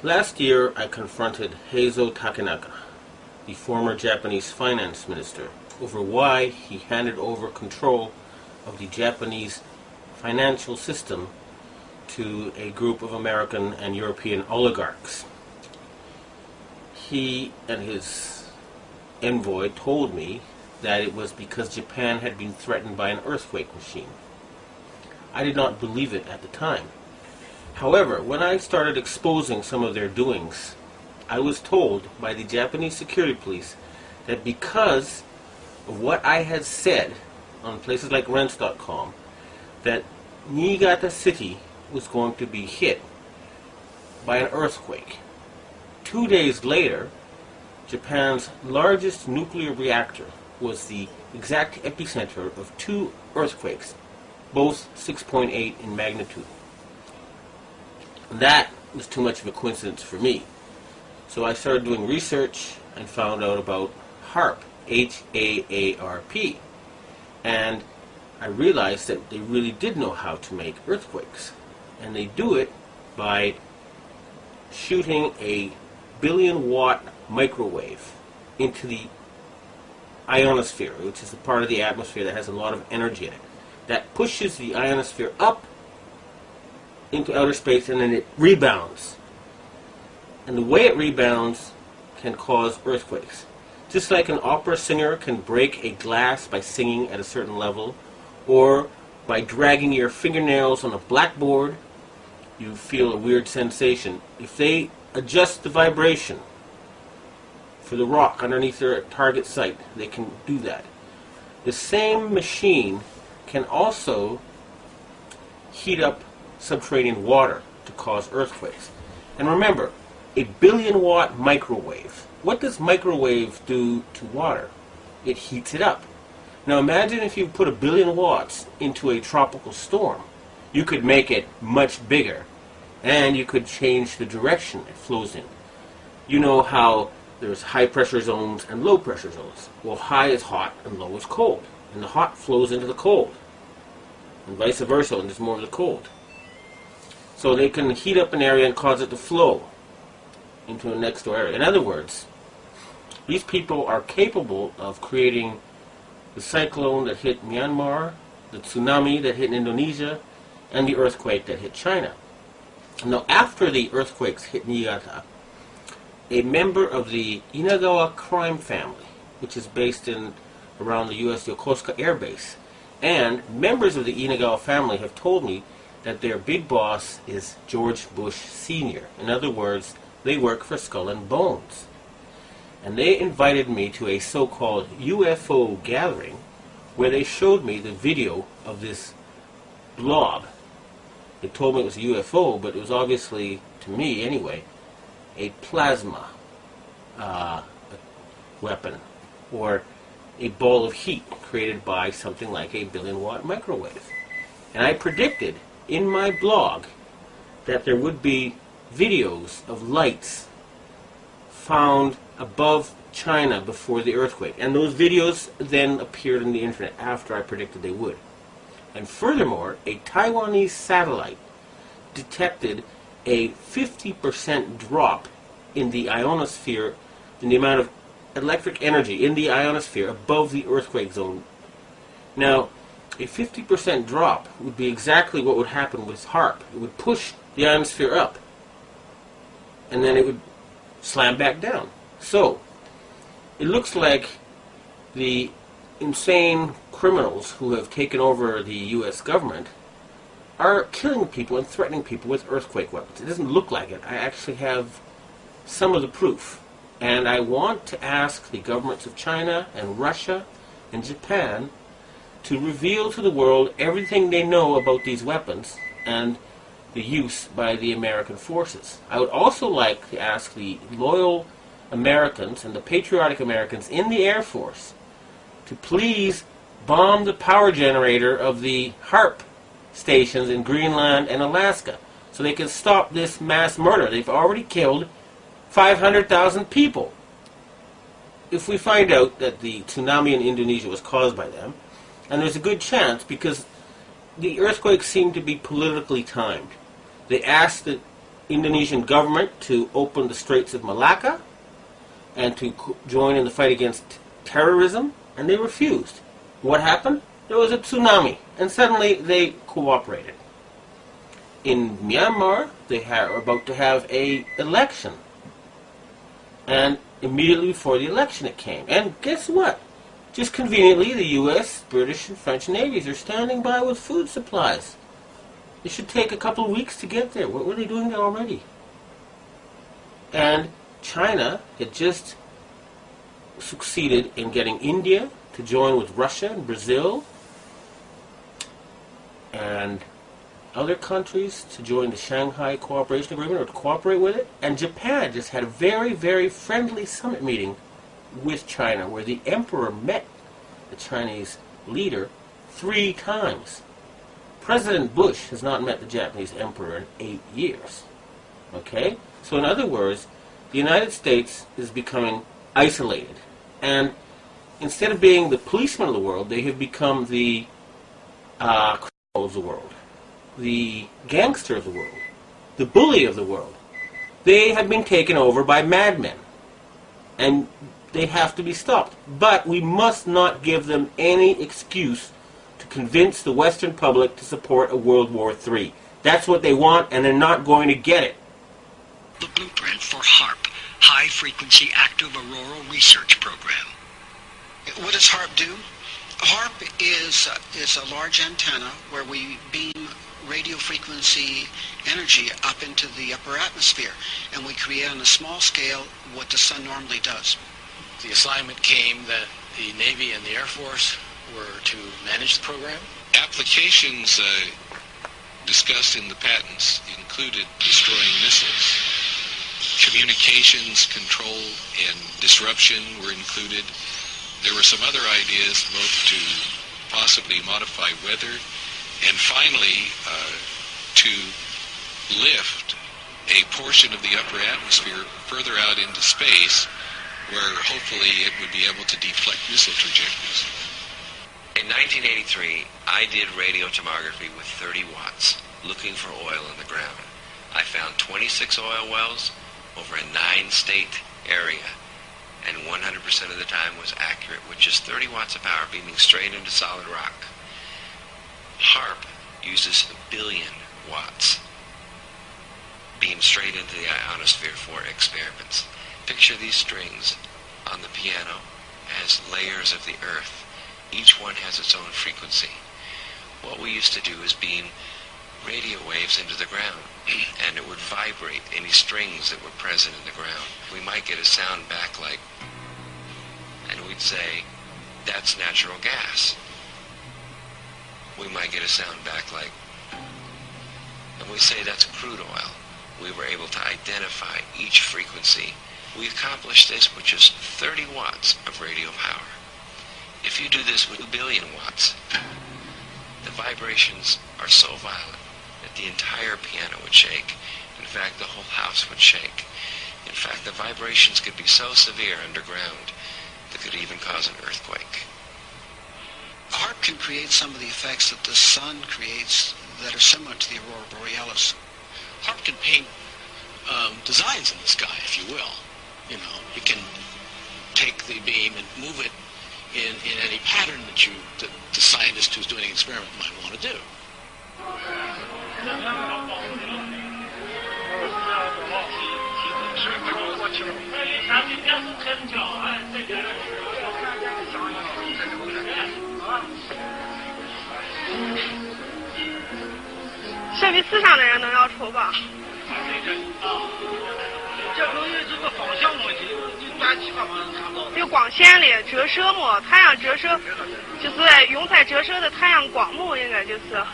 Last year, I confronted Heizo Takenaka, the former Japanese finance minister, over why he handed over control of the Japanese financial system to a group of American and European oligarchs. He and his envoy told me that it was because Japan had been threatened by an earthquake machine. I did not believe it at the time. However, when I started exposing some of their doings, I was told by the Japanese security police that because of what I had said on places like rents.com, that Niigata City was going to be hit by an earthquake. 2 days later, Japan's largest nuclear reactor was the exact epicenter of two earthquakes, both 6.8 in magnitude. That was too much of a coincidence for me. So I started doing research and found out about HAARP, H-A-A-R-P. And I realized that they really did know how to make earthquakes. And they do it by shooting a billion-watt microwave into the ionosphere, which is the part of the atmosphere that has a lot of energy in it. That pushes the ionosphere up into outer space, and then it rebounds. And the way it rebounds can cause earthquakes. Just like an opera singer can break a glass by singing at a certain level, or by dragging your fingernails on a blackboard, you feel a weird sensation. If they adjust the vibration for the rock underneath their target site, they can do that. The same machine can also heat up subterranean water to cause earthquakes. And remember, a billion-watt microwave. What does microwave do to water? It heats it up. Now imagine if you put 1 billion watts into a tropical storm. You could make it much bigger, and you could change the direction it flows in. You know how there's high pressure zones and low pressure zones. Well, high is hot and low is cold. And the hot flows into the cold. And vice versa, and there's more of the cold. So they can heat up an area and cause it to flow into a next door area. In other words, these people are capable of creating the cyclone that hit Myanmar, the tsunami that hit Indonesia, and the earthquake that hit China. Now, after the earthquakes hit Niigata, a member of the Inagawa crime family, which is based in around the U.S. Yokosuka Air Base, and members of the Inagawa family have told me that their big boss is George Bush Sr. In other words, they work for Skull and Bones. And they invited me to a so-called UFO gathering where they showed me the video of this blob. They told me it was a UFO, but it was obviously, to me anyway, a plasma weapon, or a ball of heat created by something like a billion-watt microwave. And I predicted in my blog that there would be videos of lights found above China before the earthquake. And those videos then appeared on the internet after I predicted they would. And furthermore, a Taiwanese satellite detected a 50% drop in the ionosphere, in the amount of electric energy in the ionosphere above the earthquake zone. Now, a 50% drop would be exactly what would happen with HAARP. It would push the ionosphere up, and then it would slam back down. So, it looks like the insane criminals who have taken over the U.S. government are killing people and threatening people with earthquake weapons. It doesn't look like it. I actually have some of the proof. And I want to ask the governments of China and Russia and Japan to reveal to the world everything they know about these weapons and the use by the American forces. I would also like to ask the loyal Americans and the patriotic Americans in the Air Force to please bomb the power generator of the HAARP stations in Greenland and Alaska so they can stop this mass murder. They've already killed 500,000 people. If we find out that the tsunami in Indonesia was caused by them, and there's a good chance because the earthquakes seem to be politically timed. They asked the Indonesian government to open the Straits of Malacca and to join in the fight against terrorism, and they refused. What happened? There was a tsunami, and suddenly they cooperated. In Myanmar, they were about to have an election, and immediately before the election it came. And guess what? Just conveniently, the U.S., British, and French navies are standing by with food supplies. It should take a couple of weeks to get there. What were they doing there already? And China had just succeeded in getting India to join with Russia and Brazil and other countries to join the Shanghai Cooperation Agreement or to cooperate with it. And Japan just had a very, very friendly summit meeting with China where the emperor met the Chinese leader 3 times. President Bush has not met the Japanese emperor in 8 years. Okay? So in other words, the United States is becoming isolated. And instead of being the policeman of the world, they have become the criminal of the world, the gangster of the world, the bully of the world. They have been taken over by madmen. And they have to be stopped. But we must not give them any excuse to convince the Western public to support a World War III. That's what they want, and they're not going to get it. The blueprint for HARP, High Frequency Active Auroral Research Program. What does HARP do? HARP is a large antenna where we beam radio frequency energy up into the upper atmosphere, and we create on a small scale what the sun normally does. The assignment came that the Navy and the Air Force were to manage the program. Applications discussed in the patents included destroying missiles. Communications control and disruption were included. There were some other ideas both to possibly modify weather and finally to lift a portion of the upper atmosphere further out into space where hopefully it would be able to deflect missile trajectories. In 1983, I did radio tomography with 30 watts, looking for oil in the ground. I found 26 oil wells over a 9-state area, and 100% of the time was accurate with just 30 watts of power beaming straight into solid rock. HARP uses 1 billion watts, beamed straight into the ionosphere for experiments. Picture these strings on the piano as layers of the earth. Each one has its own frequency. What we used to do is beam radio waves into the ground, and it would vibrate any strings that were present in the ground. We might get a sound back like, and we'd say, that's natural gas. We might get a sound back like, and we say that's crude oil. We were able to identify each frequency. We accomplished this with just 30 watts of radio power. If you do this with 2 billion watts, the vibrations are so violent that the entire piano would shake. In fact, the whole house would shake. In fact, the vibrations could be so severe underground that could even cause an earthquake. HARP can create some of the effects that the sun creates that are similar to the aurora borealis. HARP can paint designs in the sky, if you will. You know, it can take the beam and move it in any pattern that the scientist who's doing an experiment might want to do.设计思想的人能要抽吧？就光线里折射嘛，太阳折射就是云彩折射的太阳光幕，应该就是。